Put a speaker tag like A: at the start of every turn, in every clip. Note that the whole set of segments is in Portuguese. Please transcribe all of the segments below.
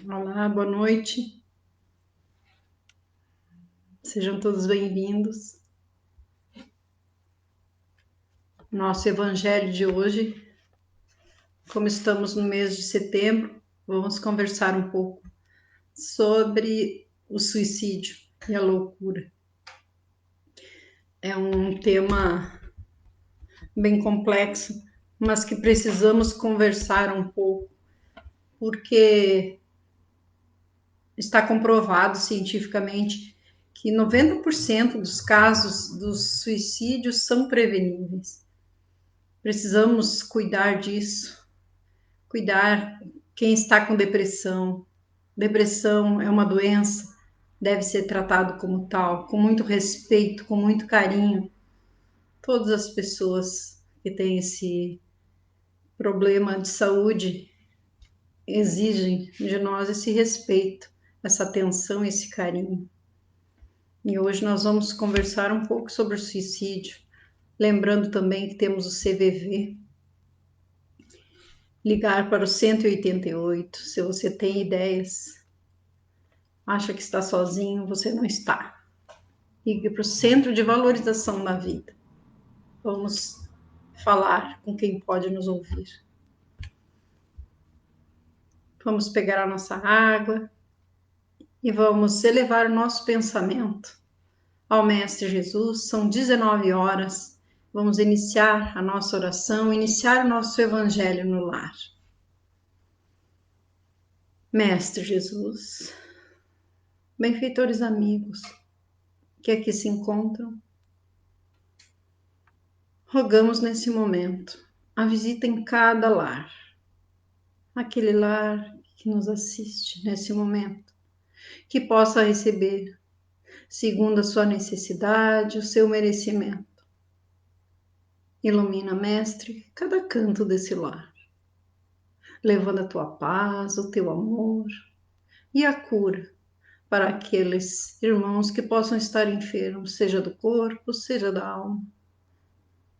A: Olá, boa noite. Sejam todos bem-vindos. Nosso evangelho de hoje, como estamos no mês de setembro, vamos conversar um pouco sobre o suicídio e a loucura. É um tema bem complexo, mas que precisamos conversar um pouco, porque está comprovado cientificamente que 90% dos casos dos suicídios são preveníveis. Precisamos cuidar disso, cuidar quem está com depressão. Depressão é uma doença, deve ser tratado como tal, com muito respeito, com muito carinho. Todas as pessoas que têm esse problema de saúde exigem de nós esse respeito, essa atenção, esse carinho. E hoje nós vamos conversar um pouco sobre o suicídio, lembrando também que temos o CVV, ligar para o 188, se você tem ideias, acha que está sozinho, você não está. Ligue para o Centro de Valorização da Vida. Vamos falar com quem pode nos ouvir. Vamos pegar a nossa água e vamos elevar o nosso pensamento ao Mestre Jesus. São 19 horas. Vamos iniciar a nossa oração, iniciar o nosso Evangelho no lar. Mestre Jesus, benfeitores amigos que aqui se encontram, rogamos nesse momento a visita em cada lar, aquele lar que nos assiste nesse momento, que possa receber, segundo a sua necessidade, o seu merecimento. Ilumina, Mestre, cada canto desse lar, levando a tua paz, o teu amor e a cura para aqueles irmãos que possam estar enfermos, seja do corpo, seja da alma.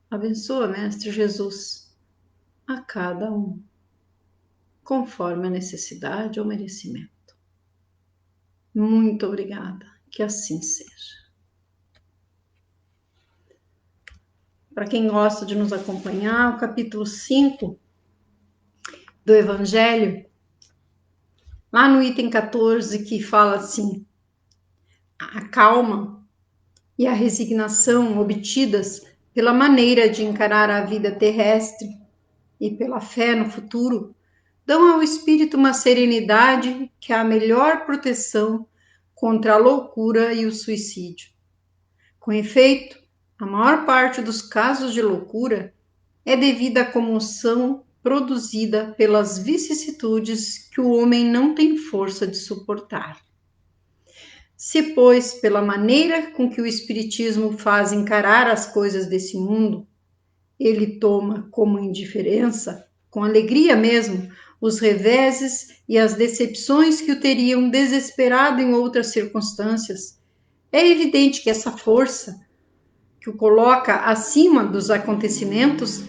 A: Abençoa, Mestre Jesus, a cada um, conforme a necessidade ou merecimento. Muito obrigada, que assim seja. Para quem gosta de nos acompanhar, o capítulo 5 do Evangelho, lá no item 14, que fala assim: a calma e a resignação obtidas pela maneira de encarar a vida terrestre e pela fé no futuro dão ao espírito uma serenidade que é a melhor proteção contra a loucura e o suicídio. Com efeito, a maior parte dos casos de loucura é devida à comoção produzida pelas vicissitudes que o homem não tem força de suportar. Se, pois, pela maneira com que o Espiritismo faz encarar as coisas desse mundo, ele toma como indiferença, com alegria mesmo, os reveses e as decepções que o teriam desesperado em outras circunstâncias, é evidente que essa força, que o coloca acima dos acontecimentos,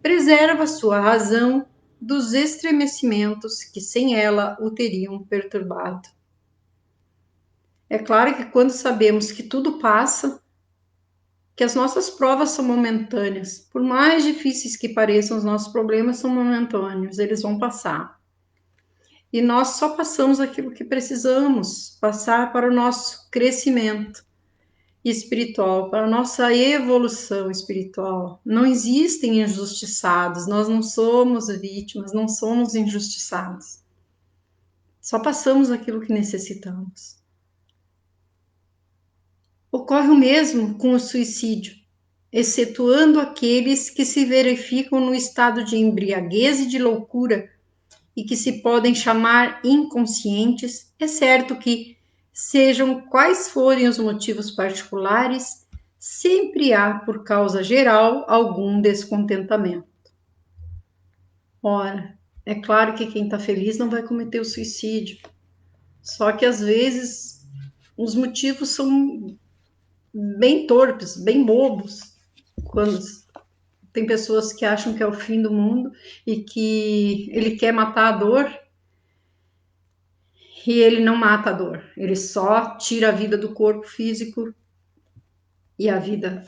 A: preserva sua razão dos estremecimentos que sem ela o teriam perturbado. É claro que quando sabemos que tudo passa, que as nossas provas são momentâneas, por mais difíceis que pareçam, os nossos problemas são momentâneos, eles vão passar. E nós só passamos aquilo que precisamos passar para o nosso crescimento espiritual, para a nossa evolução espiritual. Não existem injustiçados, nós não somos vítimas, não somos injustiçados. Só passamos aquilo que necessitamos. Ocorre o mesmo com o suicídio, excetuando aqueles que se verificam no estado de embriaguez e de loucura e que se podem chamar inconscientes. É certo que, sejam quais forem os motivos particulares, sempre há, por causa geral, algum descontentamento. Ora, é claro que quem está feliz não vai cometer o suicídio, só que às vezes os motivos são bem torpes, bem bobos, quando tem pessoas que acham que é o fim do mundo e que ele quer matar a dor E ele não mata a dor, ele só tira a vida do corpo físico e a vida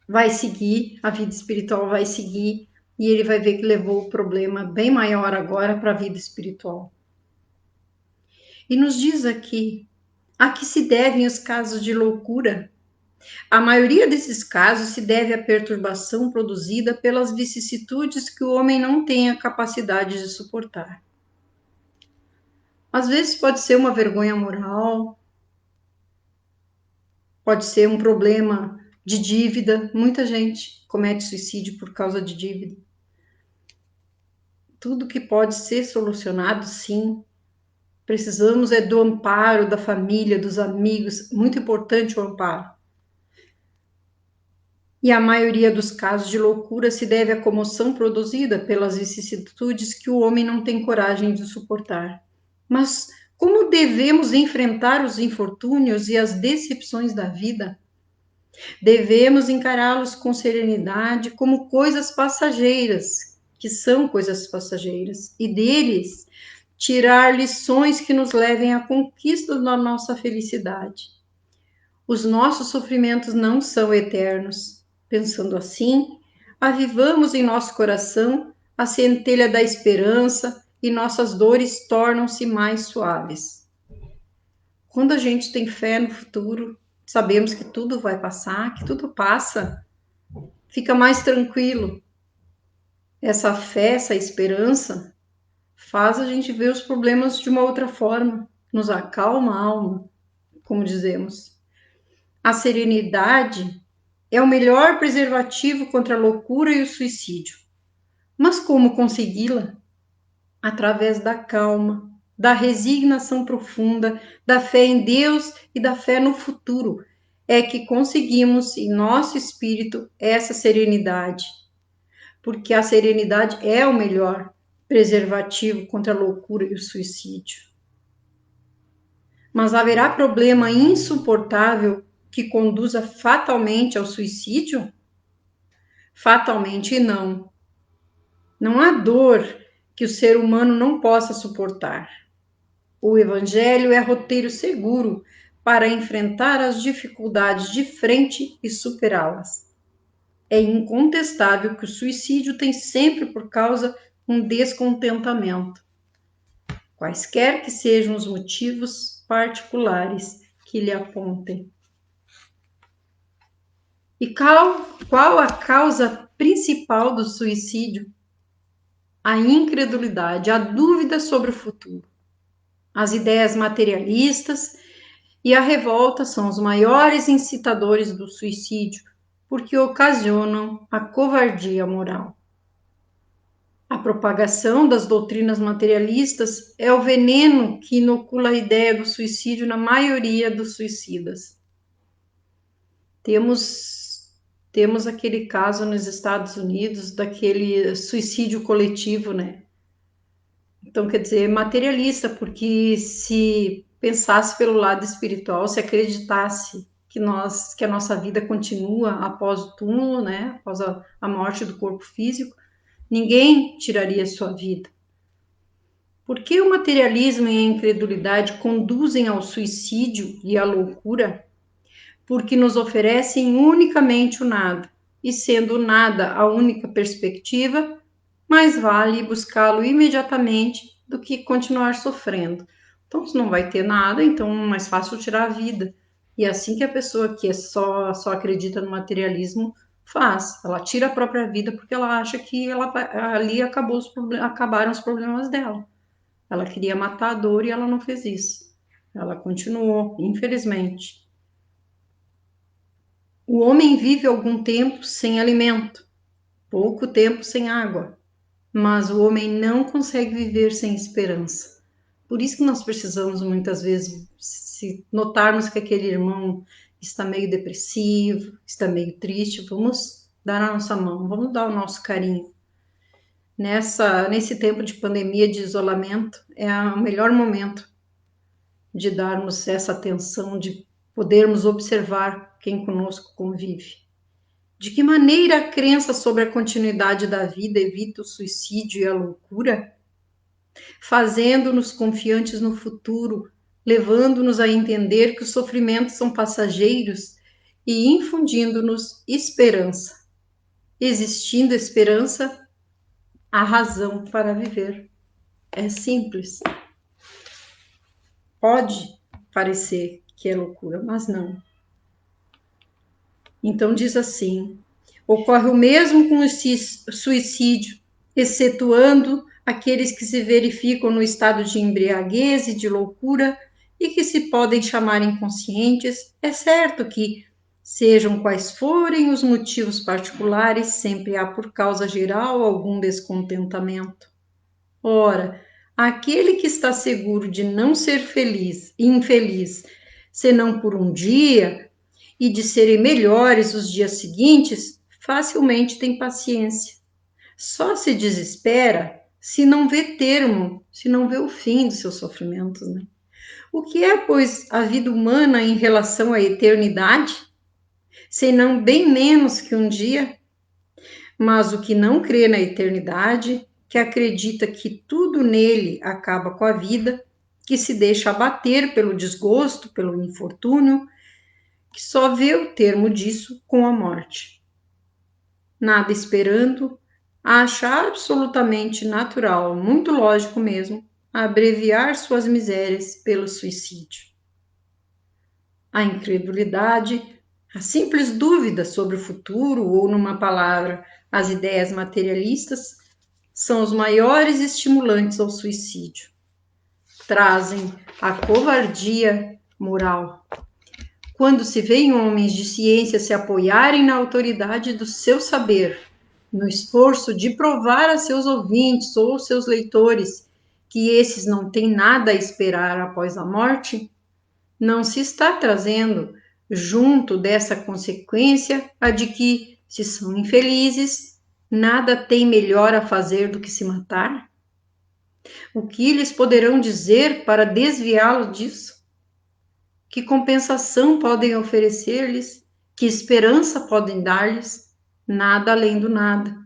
A: vai seguir, a vida espiritual vai seguir, e ele vai ver que levou o problema bem maior agora para a vida espiritual. E nos diz aqui, a que se devem os casos de loucura? A maioria desses casos se deve à perturbação produzida pelas vicissitudes que o homem não tem a capacidade de suportar. Às vezes pode ser uma vergonha moral, pode ser um problema de dívida. Muita gente comete suicídio por causa de dívida. Tudo que pode ser solucionado, sim. Precisamos é do amparo da família, dos amigos. Muito importante o amparo. E a maioria dos casos de loucura se deve à comoção produzida pelas vicissitudes que o homem não tem coragem de suportar. Mas como devemos enfrentar os infortúnios e as decepções da vida? Devemos encará-los com serenidade como coisas passageiras, que são coisas passageiras, e deles tirar lições que nos levem à conquista da nossa felicidade. Os nossos sofrimentos não são eternos. Pensando assim, avivamos em nosso coração a centelha da esperança e nossas dores tornam-se mais suaves. Quando a gente tem fé no futuro, sabemos que tudo vai passar, que tudo passa, fica mais tranquilo. Essa fé, essa esperança, faz a gente ver os problemas de uma outra forma, nos acalma a alma, como dizemos. A serenidade é o melhor preservativo contra a loucura e o suicídio. Mas como consegui-la? Através da calma, da resignação profunda, da fé em Deus e da fé no futuro, é que conseguimos em nosso espírito essa serenidade. Porque a serenidade é o melhor preservativo contra a loucura e o suicídio. Mas haverá problema insuportável que conduza fatalmente ao suicídio? Fatalmente não. Não há dor que o ser humano não possa suportar. O Evangelho é roteiro seguro para enfrentar as dificuldades de frente e superá-las. É incontestável que o suicídio tem sempre por causa um descontentamento, quaisquer que sejam os motivos particulares que lhe apontem. E qual a causa principal do suicídio? A incredulidade, a dúvida sobre o futuro. As ideias materialistas e a revolta são os maiores incitadores do suicídio, porque ocasionam a covardia moral. A propagação das doutrinas materialistas é o veneno que inocula a ideia do suicídio na maioria dos suicidas. Temos aquele caso nos Estados Unidos daquele suicídio coletivo, né? Então, quer dizer, materialista, porque se pensasse pelo lado espiritual, se acreditasse que a nossa vida continua após o túmulo, né? Após a morte do corpo físico, ninguém tiraria sua vida. Por que o materialismo e a incredulidade conduzem ao suicídio e à loucura? Porque nos oferecem unicamente o nada, e sendo o nada a única perspectiva, mais vale buscá-lo imediatamente do que continuar sofrendo. Então, se não vai ter nada, então é mais fácil tirar a vida. E é assim que a pessoa que só acredita no materialismo faz. Ela tira a própria vida porque ela acha que ali acabaram os problemas dela. Ela queria matar a dor e ela não fez isso. Ela continuou, infelizmente. O homem vive algum tempo sem alimento, pouco tempo sem água, mas o homem não consegue viver sem esperança. Por isso que nós precisamos muitas vezes, se notarmos que aquele irmão está meio depressivo, está meio triste, vamos dar a nossa mão, vamos dar o nosso carinho. Nesse tempo de pandemia, de isolamento, é o melhor momento de darmos essa atenção, de podermos observar quem conosco convive. De que maneira a crença sobre a continuidade da vida evita o suicídio e a loucura? Fazendo-nos confiantes no futuro, levando-nos a entender que os sofrimentos são passageiros e infundindo-nos esperança. Existindo esperança, há razão para viver. É simples. Pode parecer que é loucura, mas não. Então diz assim: ocorre o mesmo com o suicídio, excetuando aqueles que se verificam no estado de embriaguez e de loucura e que se podem chamar inconscientes. É certo que, sejam quais forem os motivos particulares, sempre há por causa geral algum descontentamento. Ora, aquele que está seguro de não ser feliz e infeliz, senão por um dia, e de serem melhores os dias seguintes, facilmente tem paciência. Só se desespera se não vê termo, se não vê o fim dos seus sofrimentos, né? O que é, pois, a vida humana em relação à eternidade? Senão bem menos que um dia? Mas o que não crê na eternidade, que acredita que tudo nele acaba com a vida, que se deixa abater pelo desgosto, pelo infortúnio, que só vê o termo disso com a morte. Nada esperando, acha absolutamente natural, muito lógico mesmo, abreviar suas misérias pelo suicídio. A incredulidade, a simples dúvida sobre o futuro, ou numa palavra, as ideias materialistas, são os maiores estimulantes ao suicídio. Trazem a covardia moral. Quando se vêem homens de ciência se apoiarem na autoridade do seu saber, no esforço de provar a seus ouvintes ou seus leitores que esses não têm nada a esperar após a morte, não se está trazendo, junto dessa consequência, a de que, se são infelizes, nada tem melhor a fazer do que se matar? O que eles poderão dizer para desviá-lo disso? Que compensação podem oferecer-lhes? Que esperança podem dar-lhes? Nada além do nada.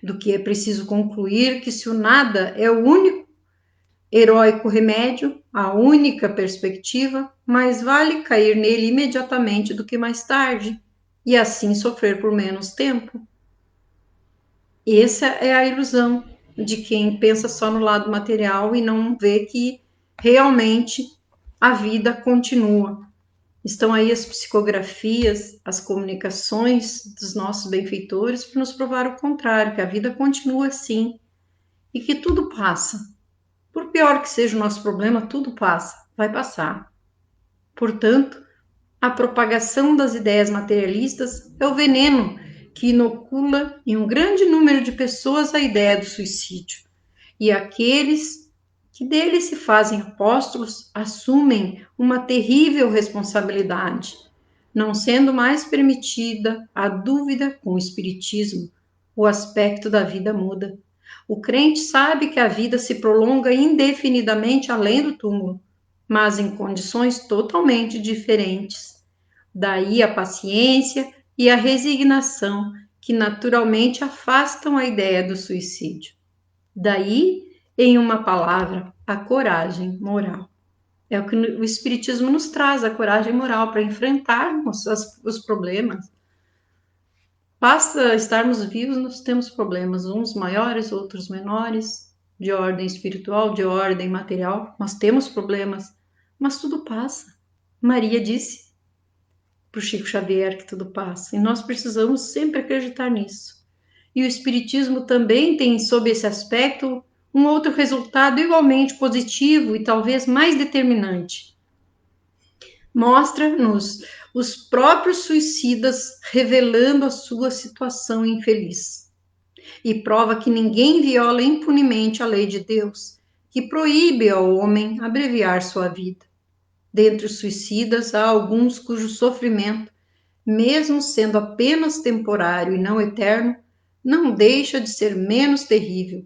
A: Do que é preciso concluir que se o nada é o único heróico remédio, a única perspectiva, mais vale cair nele imediatamente do que mais tarde, e assim sofrer por menos tempo. Essa é a ilusão de quem pensa só no lado material e não vê que realmente a vida continua. Estão aí as psicografias, as comunicações dos nossos benfeitores para nos provar o contrário, que a vida continua assim e que tudo passa. Por pior que seja o nosso problema, tudo passa, vai passar. Portanto, a propagação das ideias materialistas é o veneno que inocula em um grande número de pessoas a ideia do suicídio. E aqueles que dele se fazem apóstolos assumem uma terrível responsabilidade, não sendo mais permitida a dúvida com o espiritismo, o aspecto da vida muda. O crente sabe que a vida se prolonga indefinidamente além do túmulo, mas em condições totalmente diferentes. Daí a paciência e a resignação que naturalmente afastam a ideia do suicídio. Daí, em uma palavra, a coragem moral. É o que o Espiritismo nos traz, a coragem moral para enfrentarmos os problemas. Basta estarmos vivos, nós temos problemas, uns maiores, outros menores, de ordem espiritual, de ordem material. Nós temos problemas, mas tudo passa. Maria disse para o Chico Xavier que tudo passa, e nós precisamos sempre acreditar nisso. E o Espiritismo também tem, sob esse aspecto, um outro resultado igualmente positivo e talvez mais determinante. Mostra-nos os próprios suicidas revelando a sua situação infeliz. E prova que ninguém viola impunemente a lei de Deus, que proíbe ao homem abreviar sua vida. Dentre os suicidas, há alguns cujo sofrimento, mesmo sendo apenas temporário e não eterno, não deixa de ser menos terrível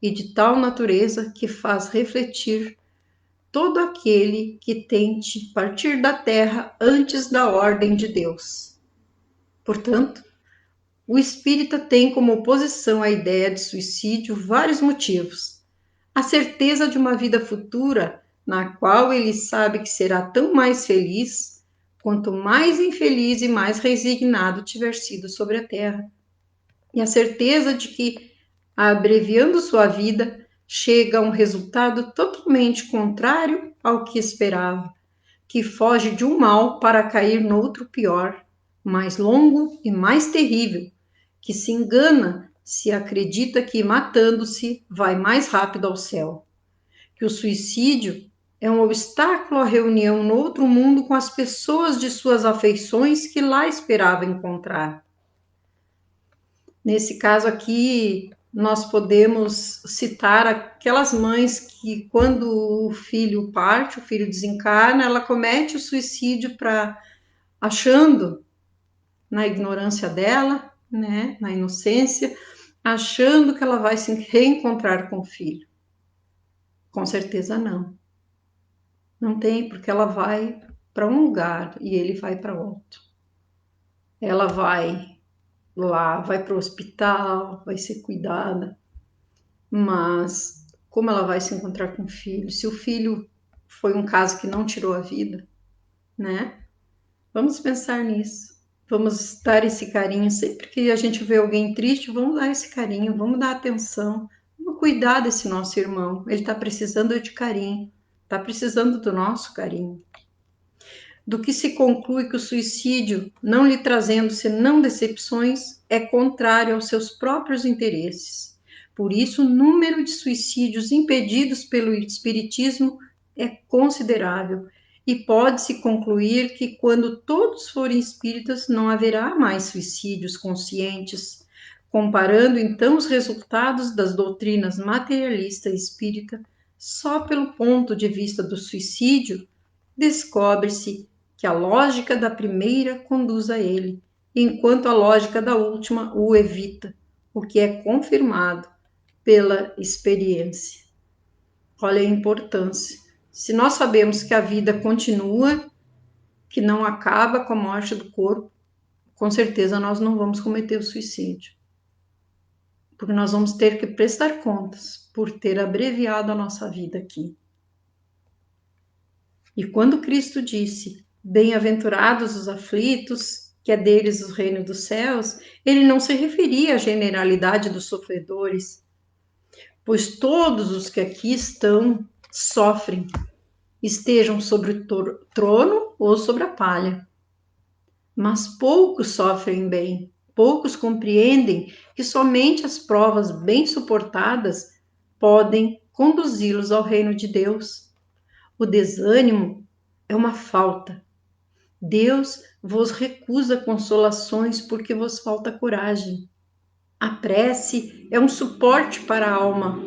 A: e de tal natureza que faz refletir todo aquele que tente partir da terra antes da ordem de Deus. Portanto, o espírita tem como oposição à ideia de suicídio vários motivos. A certeza de uma vida futura na qual ele sabe que será tão mais feliz, quanto mais infeliz e mais resignado tiver sido sobre a terra. E a certeza de que, abreviando sua vida, chega a um resultado totalmente contrário ao que esperava, que foge de um mal para cair noutro pior, mais longo e mais terrível, que se engana se acredita que, matando-se, vai mais rápido ao céu, que o suicídio é um obstáculo à reunião no outro mundo com as pessoas de suas afeições que lá esperava encontrar. Nesse caso aqui, nós podemos citar aquelas mães que, quando o filho parte, o filho desencarna, ela comete o suicídio achando, na ignorância dela, né, na inocência, achando que ela vai se reencontrar com o filho. Com certeza não. Não tem, porque ela vai para um lugar e ele vai para outro. Ela vai lá, vai para o hospital, vai ser cuidada, mas como ela vai se encontrar com o filho? Se o filho foi um caso que não tirou a vida, né? Vamos pensar nisso. Vamos dar esse carinho. Sempre que a gente vê alguém triste, vamos dar esse carinho, vamos dar atenção, vamos cuidar desse nosso irmão. Ele está precisando de carinho, está precisando do nosso carinho. Do que se conclui que o suicídio, não lhe trazendo senão decepções, é contrário aos seus próprios interesses. Por isso, o número de suicídios impedidos pelo espiritismo é considerável, e pode-se concluir que, quando todos forem espíritas, não haverá mais suicídios conscientes. Comparando então os resultados das doutrinas materialista e espírita, só pelo ponto de vista do suicídio, descobre-se que a lógica da primeira conduz a ele, enquanto a lógica da última o evita, o que é confirmado pela experiência. Olha a importância. Se nós sabemos que a vida continua, que não acaba com a morte do corpo, com certeza nós não vamos cometer o suicídio. Porque nós vamos ter que prestar contas por ter abreviado a nossa vida aqui. E quando Cristo disse: bem-aventurados os aflitos, que é deles o reino dos céus, ele não se referia à generalidade dos sofredores, pois todos os que aqui estão sofrem, estejam sobre o trono ou sobre a palha. Mas poucos sofrem bem, poucos compreendem que somente as provas bem suportadas podem conduzi-los ao reino de Deus. O desânimo é uma falta. Deus vos recusa consolações porque vos falta coragem. A prece é um suporte para a alma,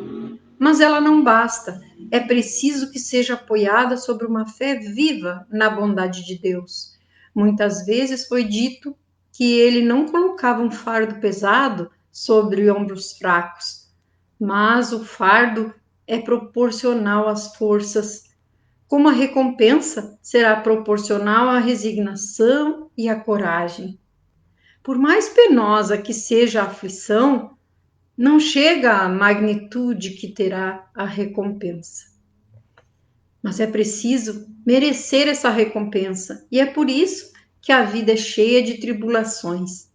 A: mas ela não basta. É preciso que seja apoiada sobre uma fé viva na bondade de Deus. Muitas vezes foi dito que ele não colocava um fardo pesado sobre ombros fracos, mas o fardo é proporcional às forças. Como a recompensa será proporcional à resignação e à coragem. Por mais penosa que seja a aflição, não chega à magnitude que terá a recompensa. Mas é preciso merecer essa recompensa, e é por isso que a vida é cheia de tribulações.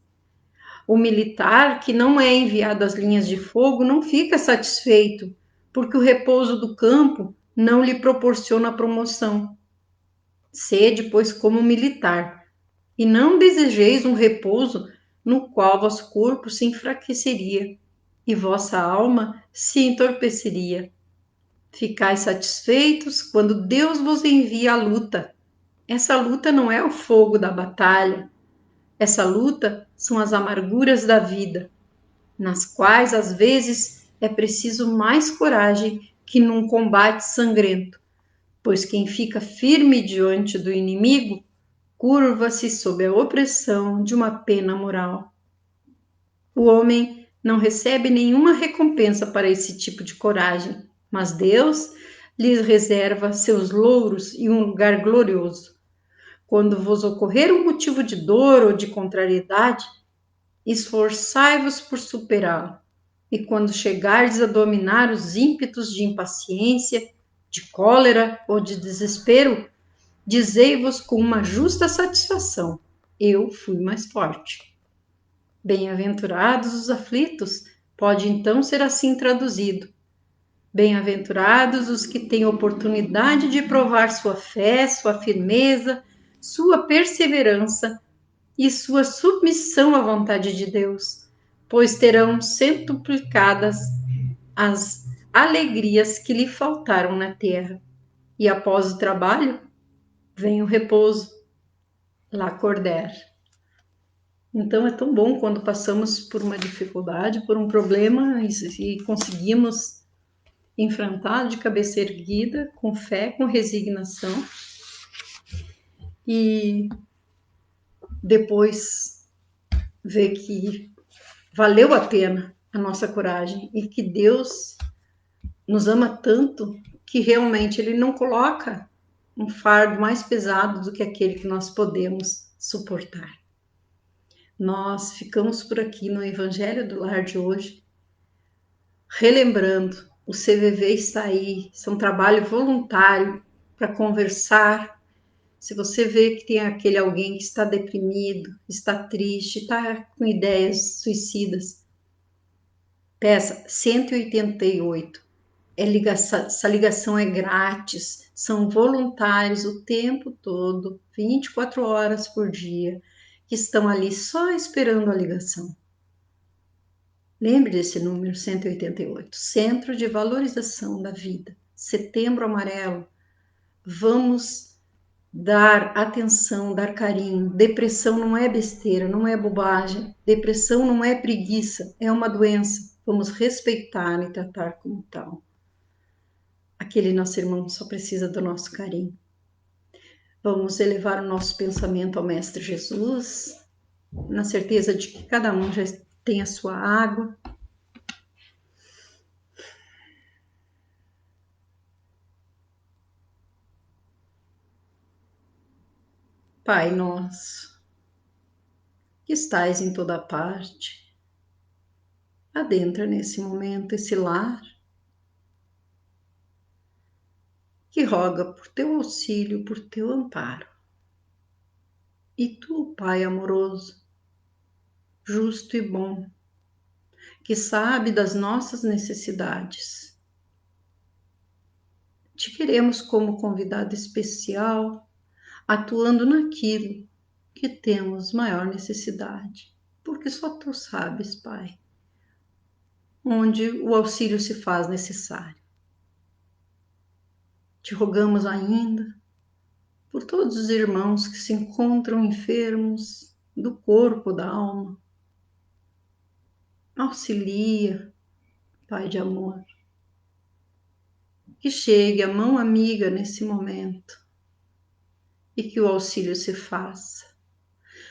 A: O militar que não é enviado às linhas de fogo não fica satisfeito, porque o repouso do campo não lhe proporciona promoção. Sede, pois, como militar, e não desejeis um repouso no qual vosso corpo se enfraqueceria e vossa alma se entorpeceria. Ficais satisfeitos quando Deus vos envia a luta. Essa luta não é o fogo da batalha. Essa luta são as amarguras da vida, nas quais às vezes é preciso mais coragem que num combate sangrento, pois quem fica firme diante do inimigo curva-se sob a opressão de uma pena moral. O homem não recebe nenhuma recompensa para esse tipo de coragem, mas Deus lhes reserva seus louros e um lugar glorioso. Quando vos ocorrer um motivo de dor ou de contrariedade, esforçai-vos por superá-lo. E quando chegardes a dominar os ímpetos de impaciência, de cólera ou de desespero, dizei-vos com uma justa satisfação: eu fui mais forte. Bem-aventurados os aflitos, pode então ser assim traduzido. Bem-aventurados os que têm oportunidade de provar sua fé, sua firmeza, sua perseverança e sua submissão à vontade de Deus, pois terão centuplicadas as alegrias que lhe faltaram na terra. E após o trabalho, vem o repouso, l'accorder. Então é tão bom quando passamos por uma dificuldade, por um problema e conseguimos enfrentar de cabeça erguida, com fé, com resignação, e depois ver que valeu a pena a nossa coragem e que Deus nos ama tanto que realmente Ele não coloca um fardo mais pesado do que aquele que nós podemos suportar. Nós ficamos por aqui no Evangelho do Lar de hoje, relembrando, o CVV está aí, isso é um trabalho voluntário para conversar. Se você vê que tem aquele alguém que está deprimido, está triste, está com ideias suicidas, peça 188. Essa ligação é grátis, são voluntários o tempo todo, 24 horas por dia, que estão ali só esperando a ligação. Lembre desse número 188, Centro de Valorização da Vida, Setembro Amarelo. Vamos dar atenção, dar carinho. Depressão não é besteira, não é bobagem. Depressão não é preguiça, é uma doença. Vamos respeitar e tratar como tal. Aquele nosso irmão só precisa do nosso carinho. Vamos elevar o nosso pensamento ao Mestre Jesus, na certeza de que cada um já tem a sua água. Pai nosso, que estais em toda parte, adentra nesse momento esse lar, que roga por teu auxílio, por teu amparo. E tu, Pai amoroso, justo e bom, que sabe das nossas necessidades, te queremos como convidado especial, atuando naquilo que temos maior necessidade, porque só tu sabes, Pai, onde o auxílio se faz necessário. Te rogamos ainda por todos os irmãos que se encontram enfermos do corpo, da alma. Auxilia, Pai de amor, que chegue a mão amiga nesse momento e que o auxílio se faça.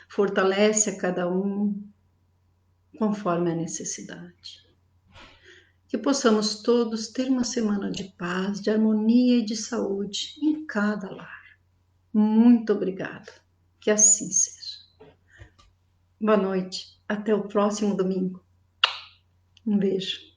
A: Fortalece a cada um conforme a necessidade. Que possamos todos ter uma semana de paz, de harmonia e de saúde em cada lar. Muito obrigada. Que assim seja. Boa noite. Até o próximo domingo. Um beijo.